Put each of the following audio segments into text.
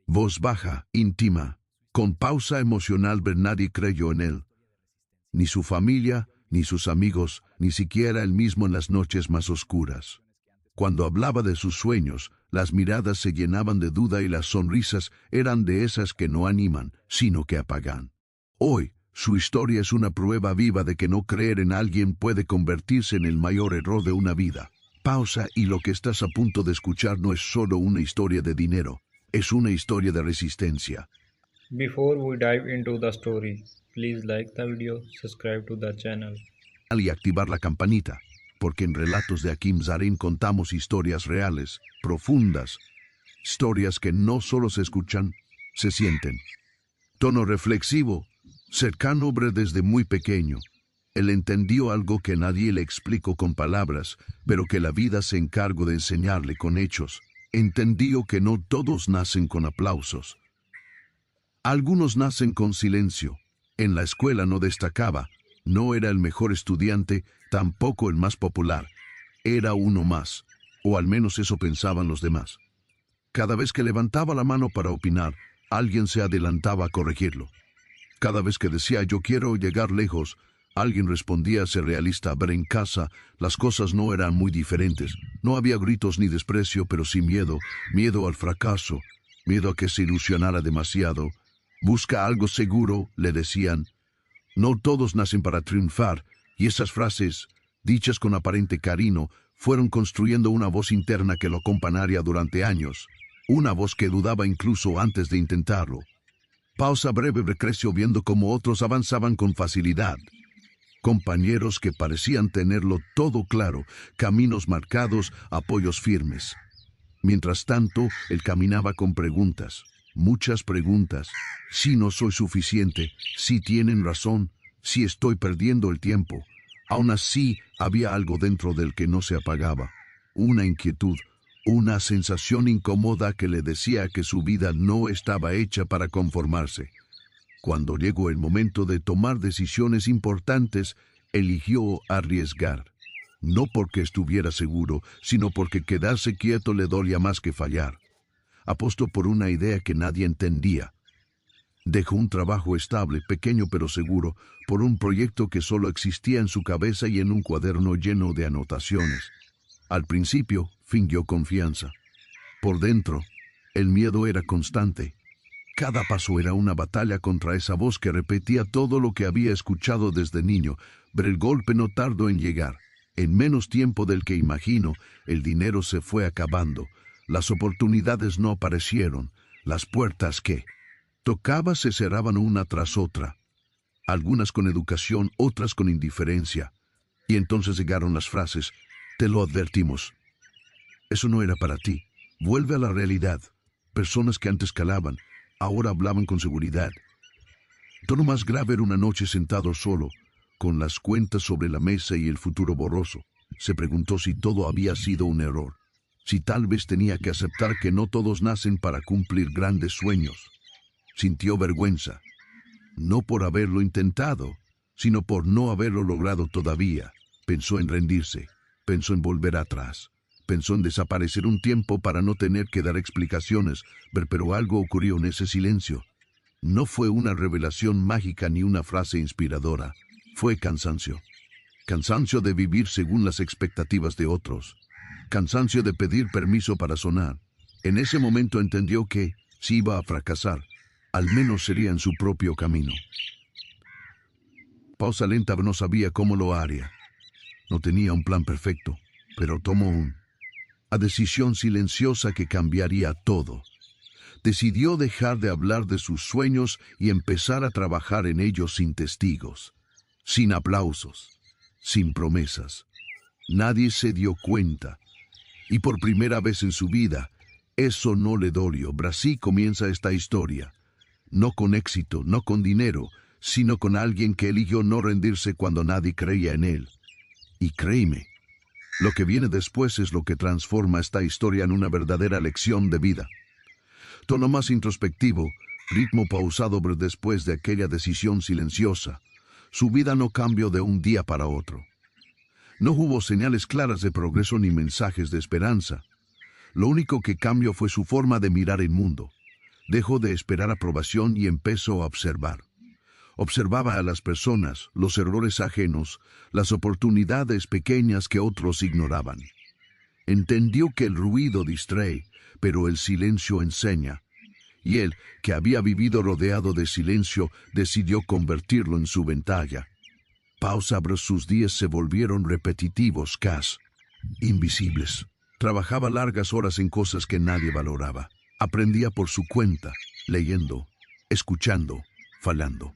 Voz baja, íntima, con pausa emocional, Bernardi creyó en él. Ni su familia, ni sus amigos, ni siquiera él mismo en las noches más oscuras. Cuando hablaba de sus sueños, las miradas se llenaban de duda y las sonrisas eran de esas que no animan, sino que apagan. Hoy, su historia es una prueba viva de que no creer en alguien puede convertirse en el mayor error de una vida. Pausa, y lo que estás a punto de escuchar no es solo una historia de dinero, es una historia de resistencia. Before we dive into the story, please like the video, subscribe to the channel. Y activar la campanita, porque en Relatos de Hakim Zarin contamos historias reales, profundas, historias que no solo se escuchan, se sienten. Tono reflexivo, cercano desde muy pequeño. Él entendió algo que nadie le explicó con palabras, pero que la vida se encargó de enseñarle con hechos. Entendió que no todos nacen con aplausos. Algunos nacen con silencio. En la escuela no destacaba, no era el mejor estudiante, tampoco el más popular. Era uno más, o al menos eso pensaban los demás. Cada vez que levantaba la mano para opinar, alguien se adelantaba a corregirlo. Cada vez que decía yo quiero llegar lejos, alguien respondía ser realista. Pero en casa las cosas no eran muy diferentes. No había gritos ni desprecio, pero sí miedo. Miedo al fracaso, miedo a que se ilusionara demasiado. Busca algo seguro, le decían. No todos nacen para triunfar, y esas frases, dichas con aparente cariño, fueron construyendo una voz interna que lo acompañaría durante años. Una voz que dudaba incluso antes de intentarlo. Pausa breve, creció viendo cómo otros avanzaban con facilidad. Compañeros que parecían tenerlo todo claro, caminos marcados, apoyos firmes. Mientras tanto, él caminaba con preguntas, muchas preguntas. Si no soy suficiente, si tienen razón, si estoy perdiendo el tiempo. Aún así, había algo dentro del que no se apagaba. Una inquietud, una sensación incómoda que le decía que su vida no estaba hecha para conformarse. Cuando llegó el momento de tomar decisiones importantes, eligió arriesgar. No porque estuviera seguro, sino porque quedarse quieto le dolía más que fallar. Apostó por una idea que nadie entendía. Dejó un trabajo estable, pequeño pero seguro, por un proyecto que solo existía en su cabeza y en un cuaderno lleno de anotaciones. Al principio, fingió confianza. Por dentro, el miedo era constante. Cada paso era una batalla contra esa voz que repetía todo lo que había escuchado desde niño, pero el golpe no tardó en llegar. En menos tiempo del que imagino, el dinero se fue acabando. Las oportunidades no aparecieron. Las puertas que tocaba se cerraban una tras otra. Algunas con educación, otras con indiferencia. Y entonces llegaron las frases: te lo advertimos. Eso no era para ti. Vuelve a la realidad. Personas que antes calaban, ahora hablaban con seguridad. Todo más grave era una noche sentado solo, con las cuentas sobre la mesa y el futuro borroso. Se preguntó si todo había sido un error, si tal vez tenía que aceptar que no todos nacen para cumplir grandes sueños. Sintió vergüenza, no por haberlo intentado, sino por no haberlo logrado todavía. Pensó en rendirse, pensó en volver atrás. Pensó en desaparecer un tiempo para no tener que dar explicaciones, pero algo ocurrió en ese silencio. No fue una revelación mágica ni una frase inspiradora. Fue cansancio. Cansancio de vivir según las expectativas de otros. Cansancio de pedir permiso para sonar. En ese momento entendió que, si iba a fracasar, al menos sería en su propio camino. Pausa lenta, no sabía cómo lo haría. No tenía un plan perfecto, pero tomó una decisión silenciosa que cambiaría todo. Decidió dejar de hablar de sus sueños y empezar a trabajar en ellos sin testigos, sin aplausos, sin promesas. Nadie se dio cuenta. Y por primera vez en su vida, eso no le dolió. Así comienza esta historia. No con éxito, no con dinero, sino con alguien que eligió no rendirse cuando nadie creía en él. Y créeme, lo que viene después es lo que transforma esta historia en una verdadera lección de vida. Tono más introspectivo, ritmo pausado después de aquella decisión silenciosa. Su vida no cambió de un día para otro. No hubo señales claras de progreso ni mensajes de esperanza. Lo único que cambió fue su forma de mirar el mundo. Dejó de esperar aprobación y empezó a observar. Observaba a las personas, los errores ajenos, las oportunidades pequeñas que otros ignoraban. Entendió que el ruido distrae, pero el silencio enseña. Y él, que había vivido rodeado de silencio, decidió convertirlo en su ventaja. Sus días se volvieron repetitivos, casi invisibles. Trabajaba largas horas en cosas que nadie valoraba. Aprendía por su cuenta, leyendo, escuchando, falando.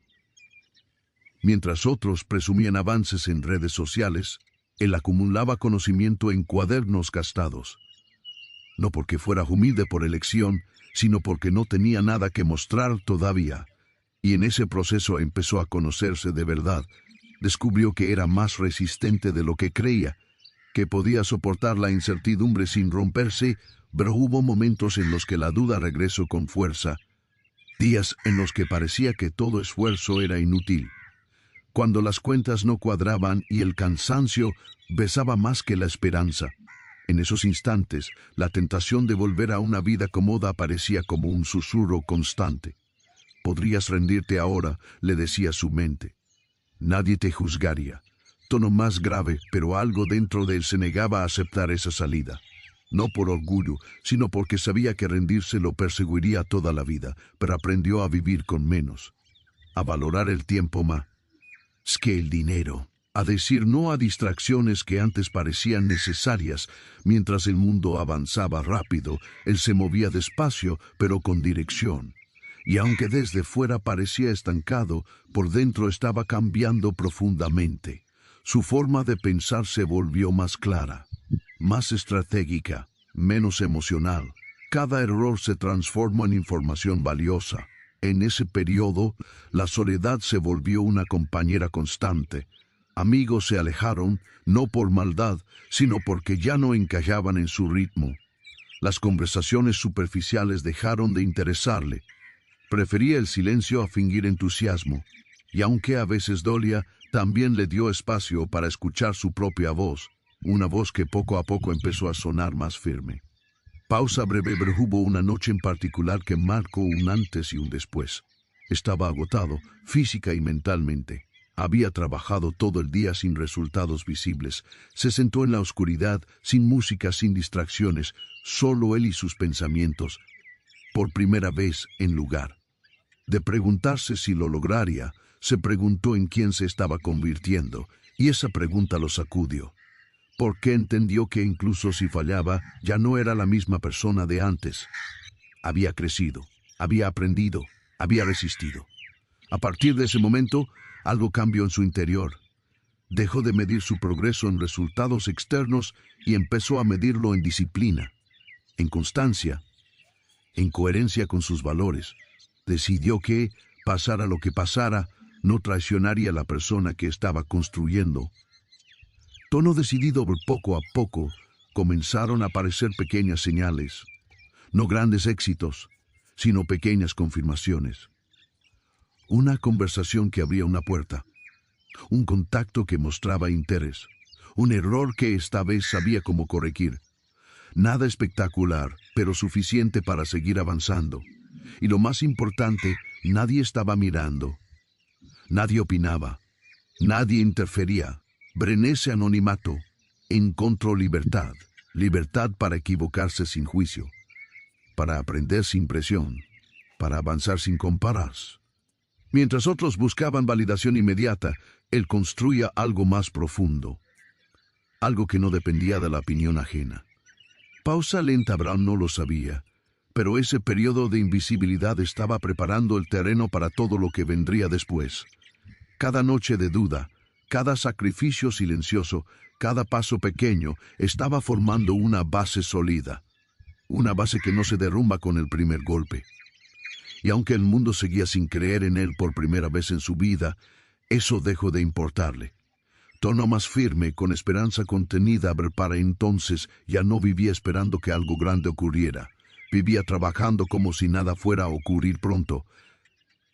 Mientras otros presumían avances en redes sociales, él acumulaba conocimiento en cuadernos gastados. No porque fuera humilde por elección, sino porque no tenía nada que mostrar todavía. Y en ese proceso empezó a conocerse de verdad. Descubrió que era más resistente de lo que creía, que podía soportar la incertidumbre sin romperse, pero hubo momentos en los que la duda regresó con fuerza. Días en los que parecía que todo esfuerzo era inútil. Cuando las cuentas no cuadraban y el cansancio pesaba más que la esperanza. En esos instantes, la tentación de volver a una vida cómoda aparecía como un susurro constante. «Podrías rendirte ahora», le decía su mente. Nadie te juzgaría. Tono más grave, pero algo dentro de él se negaba a aceptar esa salida. No por orgullo, sino porque sabía que rendirse lo perseguiría toda la vida, pero aprendió a vivir con menos, a valorar el tiempo más que el dinero, a decir no a distracciones que antes parecían necesarias. Mientras el mundo avanzaba rápido, él se movía despacio, pero con dirección. Y aunque desde fuera parecía estancado, por dentro estaba cambiando profundamente. Su forma de pensar se volvió más clara, más estratégica, menos emocional. Cada error se transformó en información valiosa. En ese periodo, la soledad se volvió una compañera constante. Amigos se alejaron, no por maldad, sino porque ya no encajaban en su ritmo. Las conversaciones superficiales dejaron de interesarle. Prefería el silencio a fingir entusiasmo, y aunque a veces dolía, también le dio espacio para escuchar su propia voz, una voz que poco a poco empezó a sonar más firme. Pausa breve, pero hubo una noche en particular que marcó un antes y un después. Estaba agotado, física y mentalmente. Había trabajado todo el día sin resultados visibles. Se sentó en la oscuridad, sin música, sin distracciones, solo él y sus pensamientos. Por primera vez, en lugar de preguntarse si lo lograría, se preguntó en quién se estaba convirtiendo, y esa pregunta lo sacudió. Porque entendió que incluso si fallaba, ya no era la misma persona de antes. Había crecido, había aprendido, había resistido. A partir de ese momento, algo cambió en su interior. Dejó de medir su progreso en resultados externos y empezó a medirlo en disciplina, en constancia, en coherencia con sus valores. Decidió que, pasara lo que pasara, no traicionaría a la persona que estaba construyendo. Tono decidido, poco a poco, comenzaron a aparecer pequeñas señales. No grandes éxitos, sino pequeñas confirmaciones. Una conversación que abría una puerta. Un contacto que mostraba interés. Un error que esta vez sabía cómo corregir. Nada espectacular, pero suficiente para seguir avanzando. Y lo más importante, nadie estaba mirando. Nadie opinaba. Nadie interfería. Ese anonimato. Encontró libertad. Libertad para equivocarse sin juicio. Para aprender sin presión. Para avanzar sin compararse. Mientras otros buscaban validación inmediata, él construía algo más profundo. Algo que no dependía de la opinión ajena. Pausa lenta, Brown no lo sabía, pero ese periodo de invisibilidad estaba preparando el terreno para todo lo que vendría después. Cada noche de duda, cada sacrificio silencioso, cada paso pequeño, estaba formando una base sólida. Una base que no se derrumba con el primer golpe. Y aunque el mundo seguía sin creer en él por primera vez en su vida, eso dejó de importarle. Tono más firme, con esperanza contenida, para entonces ya no vivía esperando que algo grande ocurriera. Vivía trabajando como si nada fuera a ocurrir pronto.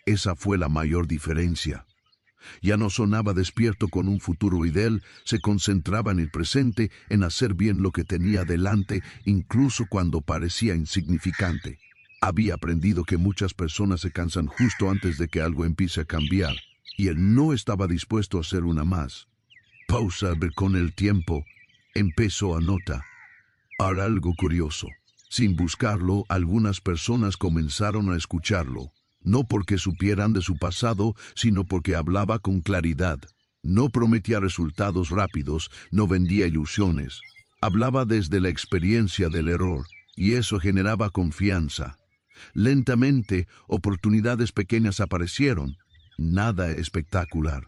Esa fue la mayor diferencia. Ya no sonaba despierto con un futuro ideal, se concentraba en el presente, en hacer bien lo que tenía delante, incluso cuando parecía insignificante. Había aprendido que muchas personas se cansan justo antes de que algo empiece a cambiar, y él no estaba dispuesto a ser una más. Pausa, ver con el tiempo, empezó a notar algo curioso. Sin buscarlo, algunas personas comenzaron a escucharlo, no porque supieran de su pasado, sino porque hablaba con claridad. No prometía resultados rápidos, no vendía ilusiones. Hablaba desde la experiencia del error, y eso generaba confianza. Lentamente, oportunidades pequeñas aparecieron. Nada espectacular.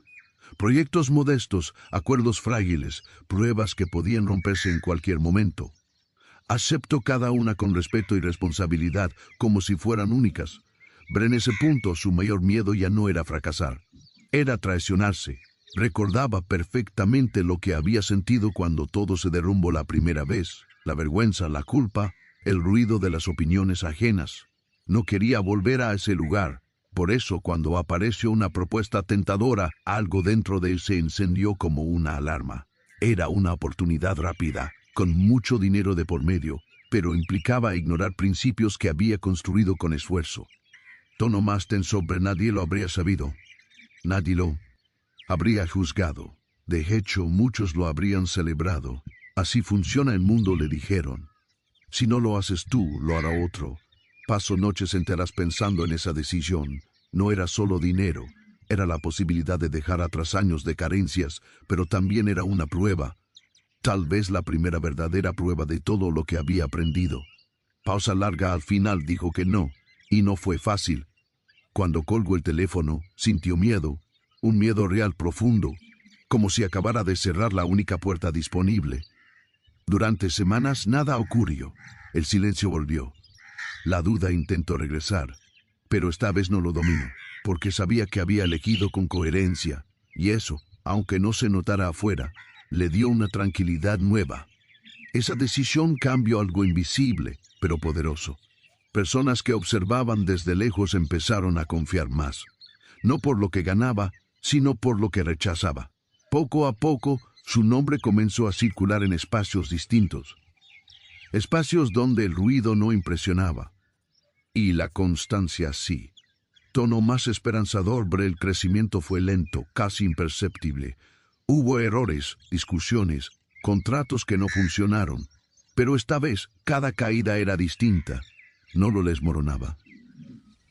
Proyectos modestos, acuerdos frágiles, pruebas que podían romperse en cualquier momento. Aceptó cada una con respeto y responsabilidad, como si fueran únicas. Pero en ese punto su mayor miedo ya no era fracasar, era traicionarse. Recordaba perfectamente lo que había sentido cuando todo se derrumbó la primera vez, la vergüenza, la culpa, el ruido de las opiniones ajenas. No quería volver a ese lugar. Por eso, cuando apareció una propuesta tentadora, algo dentro de él se encendió como una alarma. Era una oportunidad rápida, con mucho dinero de por medio, pero implicaba ignorar principios que había construido con esfuerzo. Tono más tenso, pero nadie lo habría sabido. Nadie lo habría juzgado. De hecho, muchos lo habrían celebrado. Así funciona el mundo, le dijeron. Si no lo haces tú, lo hará otro. Paso noches enteras pensando en esa decisión. No era solo dinero, era la posibilidad de dejar atrás años de carencias, pero también era una prueba. Tal vez la primera verdadera prueba de todo lo que había aprendido. Pausa larga, al final dijo que no, y no fue fácil. Cuando colgó el teléfono, sintió miedo, un miedo real profundo, como si acabara de cerrar la única puerta disponible. Durante semanas nada ocurrió. El silencio volvió. La duda intentó regresar, pero esta vez no lo dominó, porque sabía que había elegido con coherencia, y eso, aunque no se notara afuera, le dio una tranquilidad nueva. Esa decisión cambió algo invisible, pero poderoso. Personas que observaban desde lejos empezaron a confiar más, no por lo que ganaba, sino por lo que rechazaba. Poco a poco, su nombre comenzó a circular en espacios distintos. Espacios donde el ruido no impresionaba. Y la constancia sí. Tono más esperanzador, pero el crecimiento fue lento, casi imperceptible. Hubo errores, discusiones, contratos que no funcionaron. Pero esta vez, cada caída era distinta. No lo desmoronaba.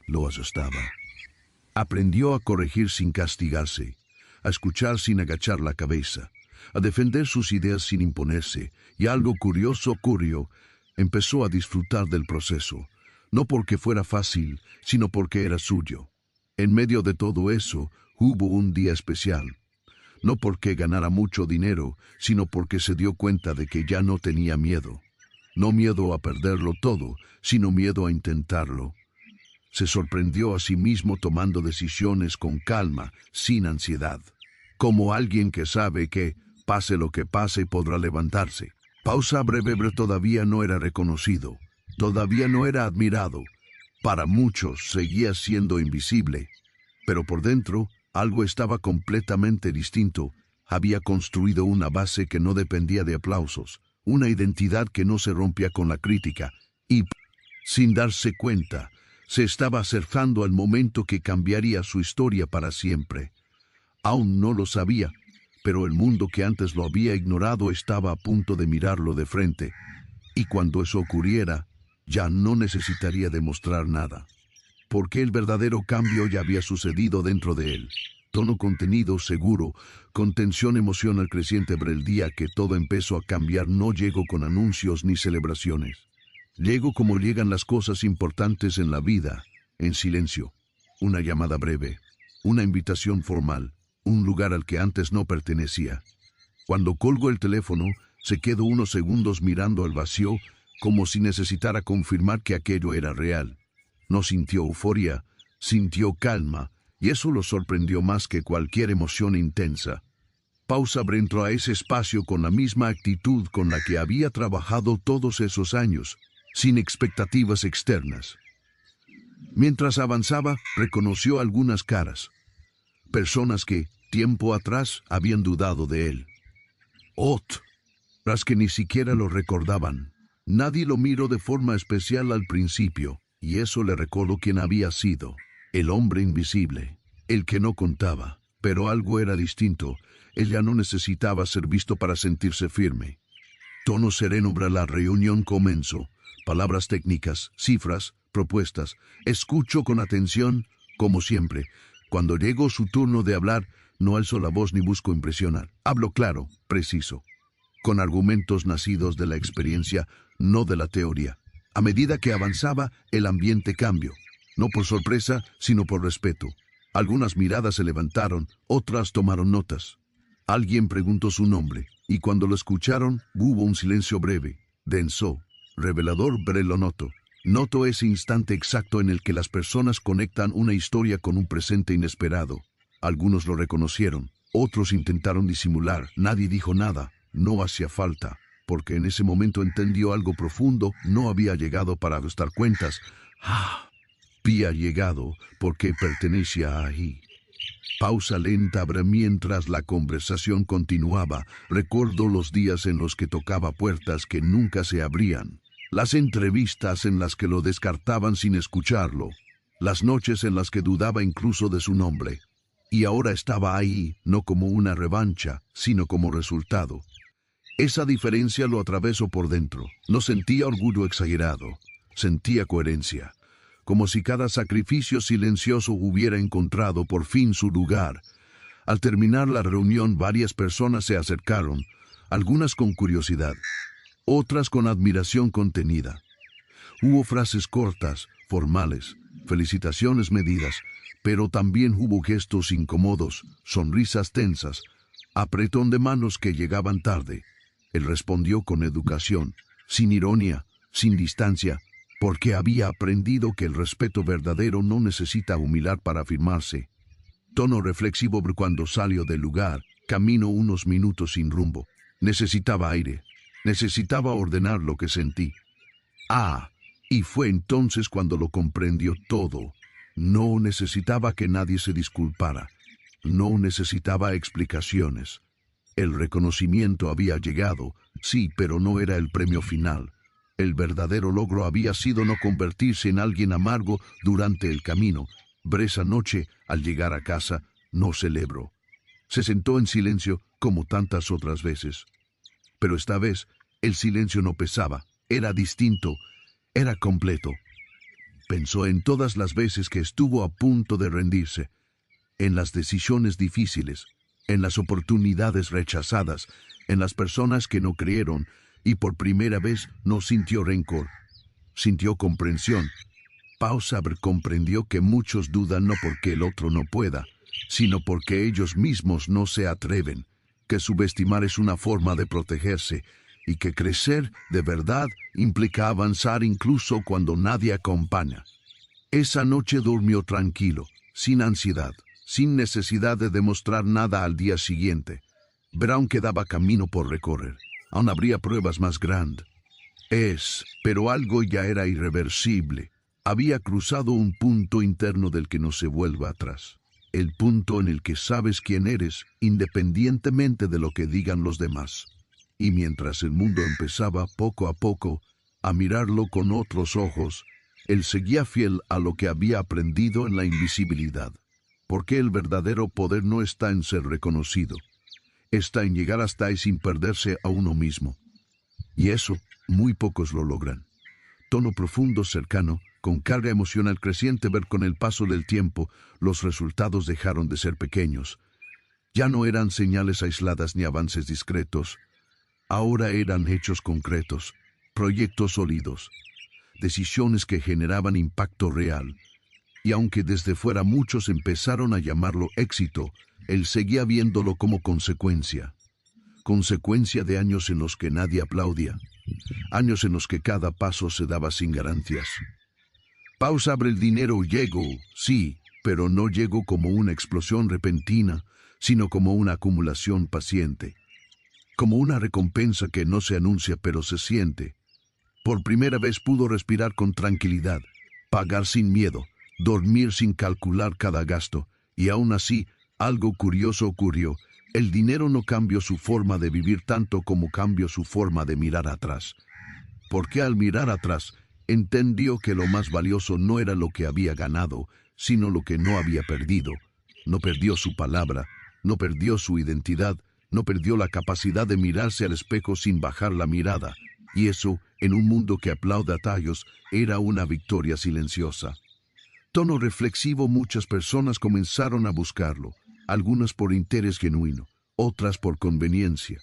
Lo asustaba. Aprendió a corregir sin castigarse, a escuchar sin agachar la cabeza, a defender sus ideas sin imponerse, y algo curioso ocurrió. Empezó a disfrutar del proceso, no porque fuera fácil, sino porque era suyo. En medio de todo eso, hubo un día especial. No porque ganara mucho dinero, sino porque se dio cuenta de que ya no tenía miedo. No miedo a perderlo todo, sino miedo a intentarlo. Se sorprendió a sí mismo tomando decisiones con calma, sin ansiedad. Como alguien que sabe que, pase lo que pase, podrá levantarse. Pausa breve, pero todavía no era reconocido. Todavía no era admirado. Para muchos seguía siendo invisible. Pero por dentro, algo estaba completamente distinto. Había construido una base que no dependía de aplausos, una identidad que no se rompía con la crítica, y, sin darse cuenta, se estaba acercando al momento que cambiaría su historia para siempre. Aún no lo sabía, pero el mundo que antes lo había ignorado estaba a punto de mirarlo de frente, y cuando eso ocurriera, ya no necesitaría demostrar nada, porque el verdadero cambio ya había sucedido dentro de él. Tono contenido, seguro, con tensión emocional creciente, pero el día que todo empezó a cambiar no llegó con anuncios ni celebraciones. Llegó como llegan las cosas importantes en la vida, en silencio. Una llamada breve, una invitación formal, un lugar al que antes no pertenecía. Cuando colgó el teléfono, se quedó unos segundos mirando al vacío, como si necesitara confirmar que aquello era real. No sintió euforia, sintió calma, y eso lo sorprendió más que cualquier emoción intensa. Pausa entró a ese espacio con la misma actitud con la que había trabajado todos esos años, sin expectativas externas. Mientras avanzaba, reconoció algunas caras. Personas que, tiempo atrás, habían dudado de él. Otras que ni siquiera lo recordaban. Nadie lo miró de forma especial al principio, Y eso le recordó quién había sido, el hombre invisible, el que no contaba. Pero algo era distinto. Ella no necesitaba ser visto para sentirse firme. Tono sereno para la reunión comenzó. Palabras técnicas, cifras, propuestas. Escucho con atención, como siempre. Cuando llegó su turno de hablar, no alzo la voz ni busco impresionar. Hablo claro, preciso, con argumentos nacidos de la experiencia, no de la teoría. A medida que avanzaba, el ambiente cambió. No por sorpresa, sino por respeto. Algunas miradas se levantaron, otras tomaron notas. Alguien preguntó su nombre, y cuando lo escucharon, hubo un silencio breve, denso, revelador, pero lo noto. Noto ese instante exacto en el que las personas conectan una historia con un presente inesperado. Algunos lo reconocieron, otros intentaron disimular, nadie dijo nada, no hacía falta, porque en ese momento entendió algo profundo, no había llegado para ajustar cuentas. Había llegado porque pertenecía ahí. Pausa lenta mientras la conversación continuaba. Recuerdo los días en los que tocaba puertas que nunca se abrían. Las entrevistas en las que lo descartaban sin escucharlo. Las noches en las que dudaba incluso de su nombre. Y ahora estaba ahí, no como una revancha, sino como resultado. Esa diferencia lo atravesó por dentro. No sentía orgullo exagerado. Sentía coherencia. Como si cada sacrificio silencioso hubiera encontrado por fin su lugar. Al terminar la reunión, varias personas se acercaron, algunas con curiosidad, otras con admiración contenida. Hubo frases cortas, formales, felicitaciones medidas, pero también hubo gestos incómodos, sonrisas tensas, apretón de manos que llegaban tarde. Él respondió con educación, sin ironía, sin distancia, porque había aprendido que el respeto verdadero no necesita humilar para afirmarse. Tono reflexivo cuando salió del lugar, camino unos minutos sin rumbo. Necesitaba aire, necesitaba ordenar lo que sentí. Y fue entonces cuando lo comprendió todo. No necesitaba que nadie se disculpara, no necesitaba explicaciones. El reconocimiento había llegado, sí, pero no era el premio final. El verdadero logro había sido no convertirse en alguien amargo durante el camino. Esa noche, al llegar a casa, no celebró. Se sentó en silencio como tantas otras veces. Pero esta vez, el silencio no pesaba, era distinto, era completo. Pensó en todas las veces que estuvo a punto de rendirse, en las decisiones difíciles, en las oportunidades rechazadas, en las personas que no creyeron, y por primera vez no sintió rencor, sintió comprensión. Comprendió que muchos dudan no porque el otro no pueda, sino porque ellos mismos no se atreven, que subestimar es una forma de protegerse, y que crecer de verdad implica avanzar incluso cuando nadie acompaña. Esa noche durmió tranquilo, sin ansiedad, sin necesidad de demostrar nada al día siguiente. Pero aún quedaba camino por recorrer. Aún habría pruebas más grandes. Pero algo ya era irreversible. Había cruzado un punto interno del que no se vuelve atrás. El punto en el que sabes quién eres, independientemente de lo que digan los demás. Y mientras el mundo empezaba, poco a poco, a mirarlo con otros ojos, él seguía fiel a lo que había aprendido en la invisibilidad. Porque el verdadero poder no está en ser reconocido. Está en llegar hasta ahí sin perderse a uno mismo. Y eso, muy pocos lo logran. Tono profundo, cercano, con carga emocional creciente, ver con el paso del tiempo, los resultados dejaron de ser pequeños. Ya no eran señales aisladas ni avances discretos. Ahora eran hechos concretos, proyectos sólidos, decisiones que generaban impacto real. Y aunque desde fuera muchos empezaron a llamarlo éxito, él seguía viéndolo como consecuencia. Consecuencia de años en los que nadie aplaudía. Años en los que cada paso se daba sin garantías. El dinero llegó, sí, pero no llegó como una explosión repentina, sino como una acumulación paciente. Como una recompensa que no se anuncia pero se siente. Por primera vez pudo respirar con tranquilidad, pagar sin miedo, dormir sin calcular cada gasto, y aún así, algo curioso ocurrió. El dinero no cambió su forma de vivir tanto como cambió su forma de mirar atrás. Porque al mirar atrás, Entendió que lo más valioso no era lo que había ganado, sino lo que no había perdido. No perdió su palabra, no perdió su identidad, no perdió la capacidad de mirarse al espejo sin bajar la mirada. Y eso, en un mundo que aplaude a tallos, era una victoria silenciosa. Tono reflexivo, muchas personas comenzaron a buscarlo, algunas por interés genuino, otras por conveniencia,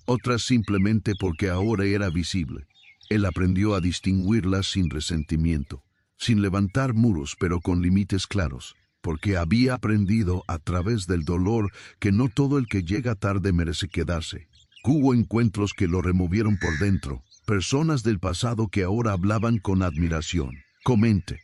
otras simplemente porque ahora era visible. Él aprendió a distinguirlas sin resentimiento, sin levantar muros, pero con límites claros, porque había aprendido a través del dolor que no todo el que llega tarde merece quedarse. Hubo encuentros que lo removieron por dentro, personas del pasado que ahora hablaban con admiración. Comente.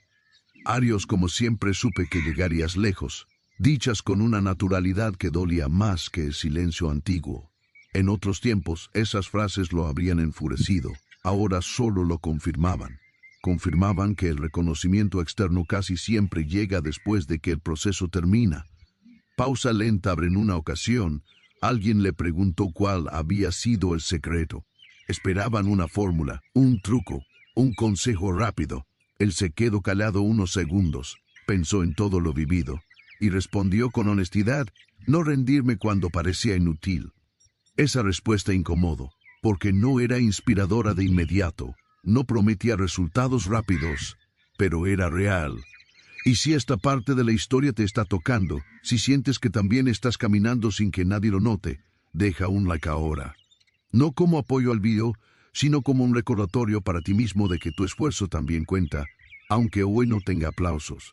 Arios, como siempre supe que llegarías lejos, dichas con una naturalidad que dolía más que el silencio antiguo. En otros tiempos, esas frases lo habrían enfurecido, ahora solo lo confirmaban. Confirmaban que el reconocimiento externo casi siempre llega después de que el proceso termina. Pausa lenta. En una ocasión, alguien le preguntó cuál había sido el secreto. Esperaban una fórmula, un truco, un consejo rápido. Él se quedó callado unos segundos, pensó en todo lo vivido, y respondió con honestidad: no rendirme cuando parecía inútil. Esa respuesta incomodó, porque no era inspiradora de inmediato, no prometía resultados rápidos, pero era real. Y si esta parte de la historia te está tocando, si sientes que también estás caminando sin que nadie lo note, deja un like ahora. No como apoyo al video, sino como un recordatorio para ti mismo de que tu esfuerzo también cuenta, aunque hoy no tenga aplausos.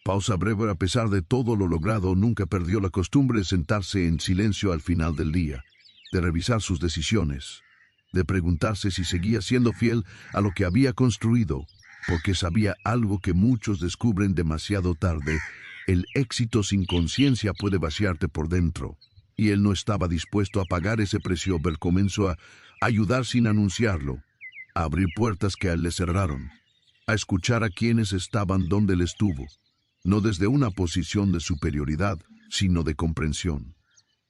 Pausa breve. A pesar de todo lo logrado, nunca perdió la costumbre de sentarse en silencio al final del día, de revisar sus decisiones, de preguntarse si seguía siendo fiel a lo que había construido, porque sabía algo que muchos descubren demasiado tarde: el éxito sin conciencia puede vaciarte por dentro. Y él no estaba dispuesto a pagar ese precio. Él comenzó a ayudar sin anunciarlo, a abrir puertas que a él le cerraron, a escuchar a quienes estaban donde él estuvo, no desde una posición de superioridad, sino de comprensión,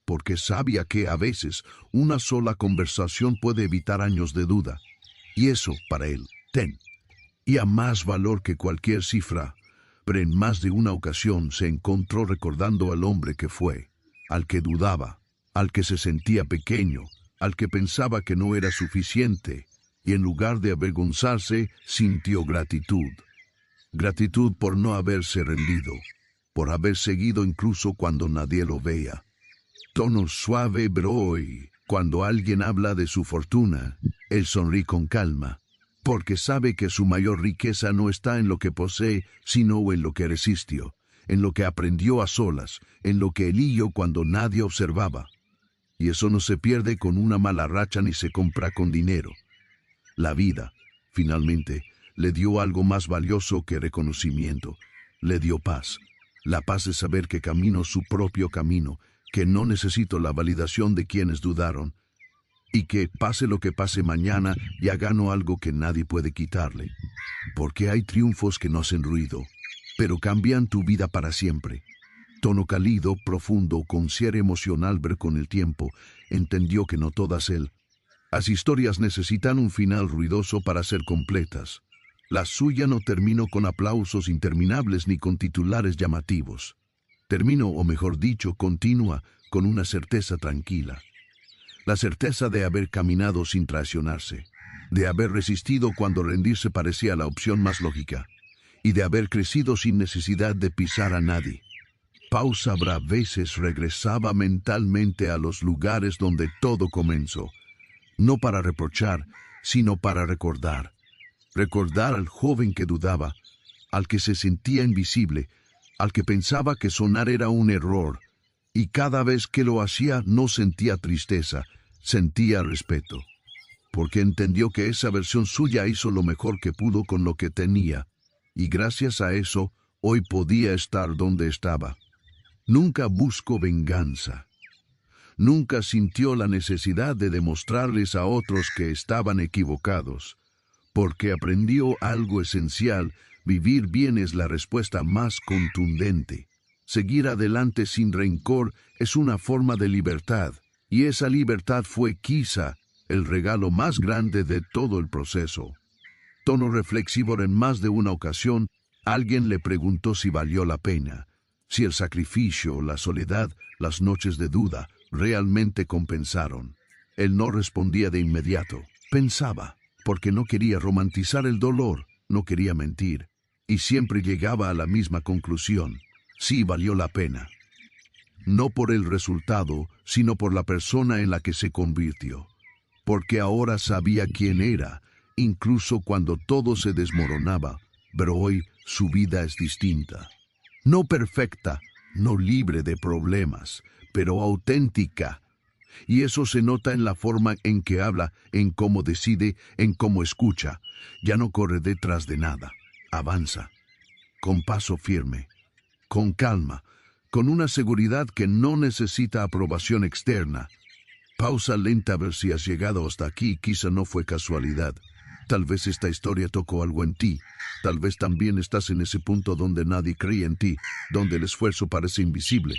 porque sabía que a veces una sola conversación puede evitar años de duda, y eso, para él, tenía más valor que cualquier cifra. Pero en más de una ocasión se encontró recordando al hombre que fue, al que dudaba, al que se sentía pequeño, al que pensaba que no era suficiente, y en lugar de avergonzarse, sintió gratitud. Gratitud por no haberse rendido, por haber seguido incluso cuando nadie lo veía. Tono suave. Pero hoy, cuando alguien habla de su fortuna, él sonríe con calma, porque sabe que su mayor riqueza no está en lo que posee, sino en lo que resistió, en lo que aprendió a solas, en lo que eligió cuando nadie observaba. Y eso no se pierde con una mala racha ni se compra con dinero. La vida, finalmente, le dio algo más valioso que reconocimiento. Le dio paz. La paz de saber que camino su propio camino, que no necesito la validación de quienes dudaron, y que, pase lo que pase mañana, ya gano algo que nadie puede quitarle. Porque hay triunfos que no hacen ruido, pero cambian tu vida para siempre. Tono cálido, profundo, con cierre emocional. Ver con el tiempo, entendió que no todas las historias necesitan un final ruidoso para ser completas. La suya no terminó con aplausos interminables ni con titulares llamativos. Terminó, o mejor dicho, continúa, con una certeza tranquila. La certeza de haber caminado sin traicionarse, de haber resistido cuando rendirse parecía la opción más lógica, y de haber crecido sin necesidad de pisar a nadie. Pausa. A veces regresaba mentalmente a los lugares donde todo comenzó, no para reprochar, sino para recordar. Recordar al joven que dudaba, al que se sentía invisible, al que pensaba que sonar era un error, y cada vez que lo hacía no sentía tristeza, sentía respeto, porque entendió que esa versión suya hizo lo mejor que pudo con lo que tenía, y gracias a eso hoy podía estar donde estaba. Nunca buscó venganza. Nunca sintió la necesidad de demostrarles a otros que estaban equivocados, porque aprendió algo esencial: vivir bien es la respuesta más contundente. Seguir adelante sin rencor es una forma de libertad, y esa libertad fue quizá el regalo más grande de todo el proceso. Tono reflexivo. En más de una ocasión, alguien le preguntó si valió la pena, si el sacrificio, la soledad, las noches de duda realmente compensaron. Él no respondía de inmediato. Pensaba, porque no quería romantizar el dolor, no quería mentir, y siempre llegaba a la misma conclusión: sí valió la pena. No por el resultado, sino por la persona en la que se convirtió. Porque ahora sabía quién era, incluso cuando todo se desmoronaba, pero hoy su vida es distinta. No perfecta, no libre de problemas, pero auténtica. Y eso se nota en la forma en que habla, en cómo decide, en cómo escucha. Ya no corre detrás de nada. Avanza, con paso firme, con calma, con una seguridad que no necesita aprobación externa. Pausa lenta a ver si has llegado hasta aquí. Quizá no fue casualidad. Tal vez esta historia tocó algo en ti. Tal vez también estás en ese punto donde nadie cree en ti, donde el esfuerzo parece invisible,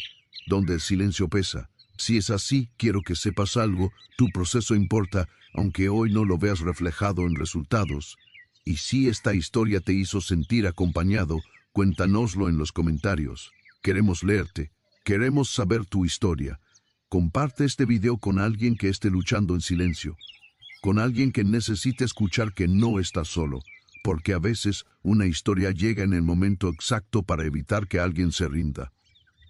donde el silencio pesa. Si es así, quiero que sepas algo: tu proceso importa, aunque hoy no lo veas reflejado en resultados. Y si esta historia te hizo sentir acompañado, cuéntanoslo en los comentarios. Queremos leerte, queremos saber tu historia. Comparte este video con alguien que esté luchando en silencio, con alguien que necesite escuchar que no está solo, porque a veces una historia llega en el momento exacto para evitar que alguien se rinda.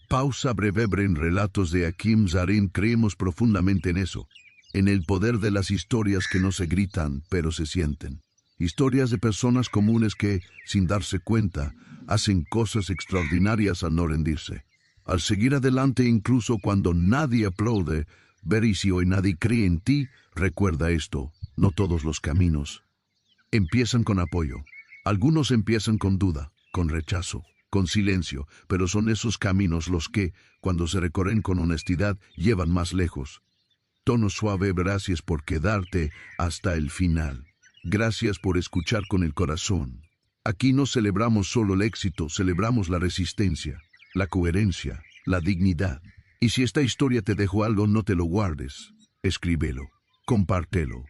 Pausa breve en Relatos de Hakim Zarin. Creemos profundamente en eso, en el poder de las historias que no se gritan, pero se sienten. Historias de personas comunes que, sin darse cuenta, hacen cosas extraordinarias al no rendirse, al seguir adelante incluso cuando nadie aplaude. Ver, y si hoy nadie cree en ti, recuerda esto: no todos los caminos empiezan con apoyo. Algunos empiezan con duda, con rechazo, con silencio, pero son esos caminos los que, cuando se recorren con honestidad, llevan más lejos. Tono suave. Gracias por quedarte hasta el final. Gracias por escuchar con el corazón. Aquí no celebramos solo el éxito, celebramos la resistencia, la coherencia, la dignidad. Y si esta historia te dejó algo, no te lo guardes. Escríbelo, compártelo,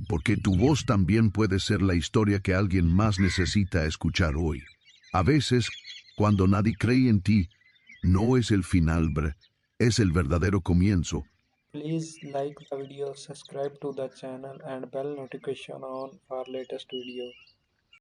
porque tu voz también puede ser la historia que alguien más necesita escuchar hoy. A veces, cuando nadie cree en ti, no es el final, es el verdadero comienzo. Please like the video, subscribe to the channel and bell notification on for latest video.